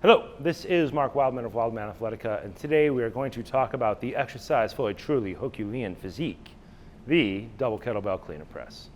Hello, this is Mark Wildman of Wildman Athletica, and today we are going to talk about the exercise for a truly Herculean physique, the double kettlebell clean and press.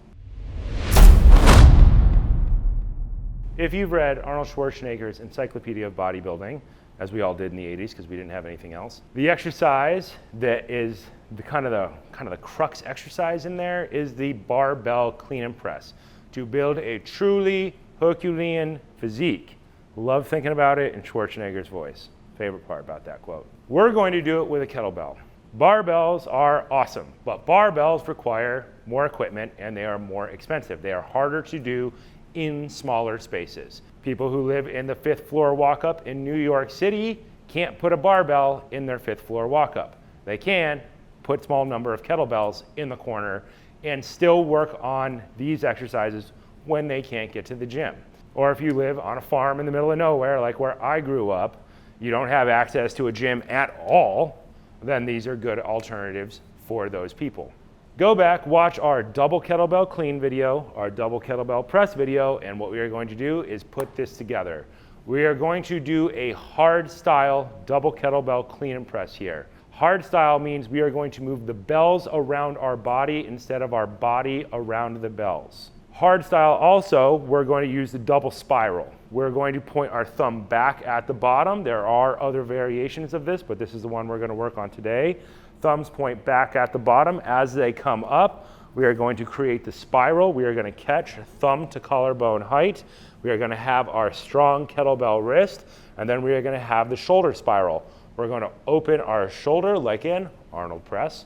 If you've read Arnold Schwarzenegger's Encyclopedia of Bodybuilding, as we all did in the 80s because we didn't have anything else, the exercise that is the kind of the crux exercise in there is the barbell clean and press to build a truly Herculean physique. Love thinking about it in Schwarzenegger's voice. Favorite part about that quote. We're going to do it with a kettlebell. Barbells are awesome, but barbells require more equipment and they are more expensive. They are harder to do in smaller spaces. People who live in the 5th floor walk-up in New York City can't put a barbell in their 5th floor walk-up. They can put small number of kettlebells in the corner and still work on these exercises when they can't get to the gym. Or if you live on a farm in the middle of nowhere, like where I grew up, you don't have access to a gym at all, then these are good alternatives for those people. Go back, watch our double kettlebell clean video, our double kettlebell press video, and what we are going to do is put this together. We are going to do a hardstyle double kettlebell clean and press here. Hardstyle means we are going to move the bells around our body instead of our body around the bells. Hardstyle also, we're going to use the double spiral. We're going to point our thumb back at the bottom. There are other variations of this, but this is the one we're going to work on today. Thumbs point back at the bottom. As they come up, we are going to create the spiral. We are going to catch thumb to collarbone height. We are going to have our strong kettlebell wrist, and then we are going to have the shoulder spiral. We're going to open our shoulder like in Arnold press,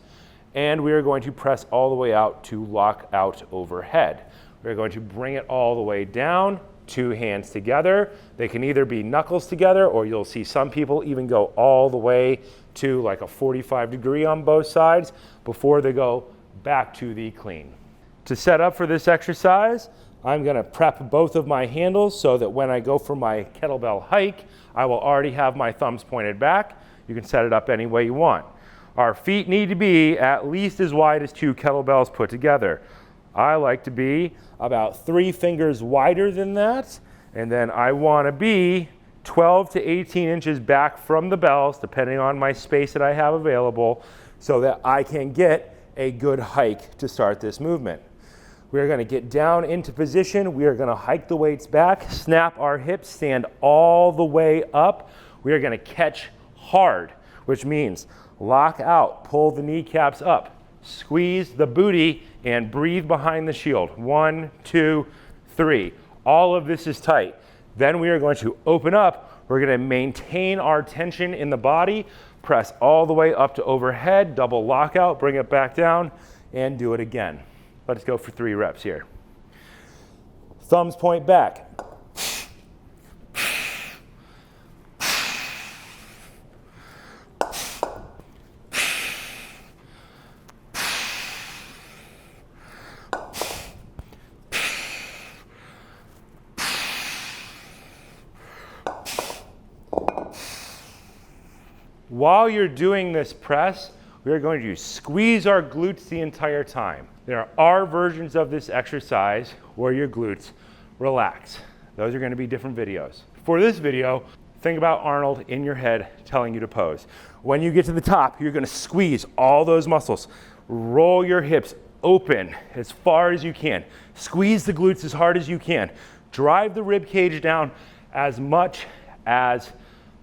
and we are going to press all the way out to lock out overhead. We're going to bring it all the way down, 2 hands together. They can either be knuckles together, or you'll see some people even go all the way to like a 45 degree on both sides before they go back to the clean. To set up for this exercise, I'm gonna prep both of my handles so that when I go for my kettlebell hike, I will already have my thumbs pointed back. You can set it up any way you want. Our feet need to be at least as wide as 2 kettlebells put together. I like to be about 3 fingers wider than that, and then I want to be 12 to 18 inches back from the bells, depending on my space that I have available, so that I can get a good hike to start this movement. We're going to get down into position. We are going to hike the weights back, snap our hips, stand all the way up. We are going to catch hard, which means lock out, pull the kneecaps up, squeeze the booty, and breathe behind the shield. 1, 2, 3. All of this is tight. Then we are going to open up. We're going to maintain our tension in the body, press all the way up to overhead, double lockout, bring it back down, and do it again. Let's go for 3 reps here. Thumbs point back. While you're doing this press, we are going to squeeze our glutes the entire time. There are versions of this exercise where your glutes relax. Those are going to be different videos. For this video, think about Arnold in your head telling you to pose. When you get to the top, you're going to squeeze all those muscles. Roll your hips open as far as you can. Squeeze the glutes as hard as you can. Drive the rib cage down as much as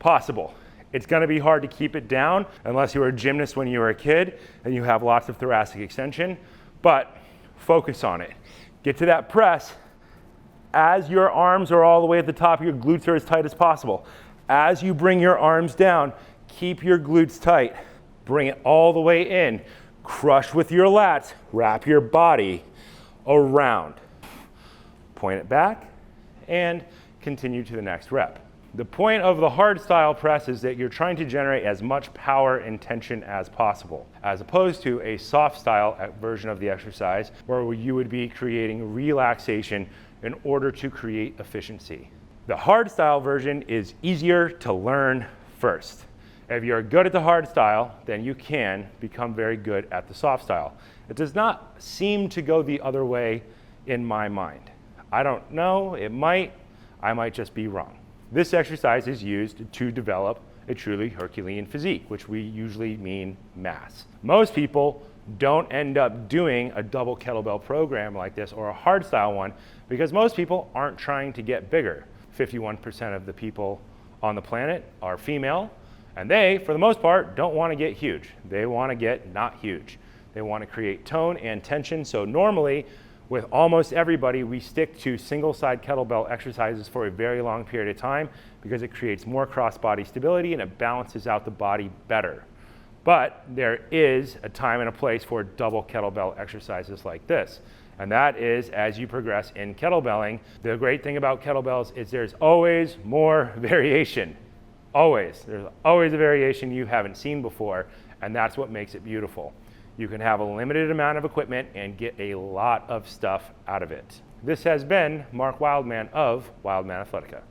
possible. It's going to be hard to keep it down unless you were a gymnast when you were a kid and you have lots of thoracic extension, but focus on it. Get to that press. As your arms are all the way at the top, your glutes are as tight as possible. As you bring your arms down, keep your glutes tight. Bring it all the way in. Crush with your lats. Wrap your body around. Point it back and continue to the next rep. The point of the hardstyle press is that you're trying to generate as much power and tension as possible, as opposed to a soft style version of the exercise where you would be creating relaxation in order to create efficiency. The hardstyle version is easier to learn first. If you're good at the hardstyle, then you can become very good at the soft style. It does not seem to go the other way in my mind. I don't know, it might. I might just be wrong. This exercise is used to develop a truly Herculean physique, which we usually mean mass. Most people don't end up doing a double kettlebell program like this or a hardstyle one because most people aren't trying to get bigger. 51% of the people on the planet are female, and they, for the most part, don't want to get huge. They want to get not huge. They want to create tone and tension. So normally, with almost everybody, we stick to single-side kettlebell exercises for a very long period of time because it creates more cross-body stability and it balances out the body better. But there is a time and a place for double kettlebell exercises like this. And that is as you progress in kettlebelling. The great thing about kettlebells is there's always more variation. Always. There's always a variation you haven't seen before, and that's what makes it beautiful. You can have a limited amount of equipment and get a lot of stuff out of it. This has been Mark Wildman of Wildman Athletica.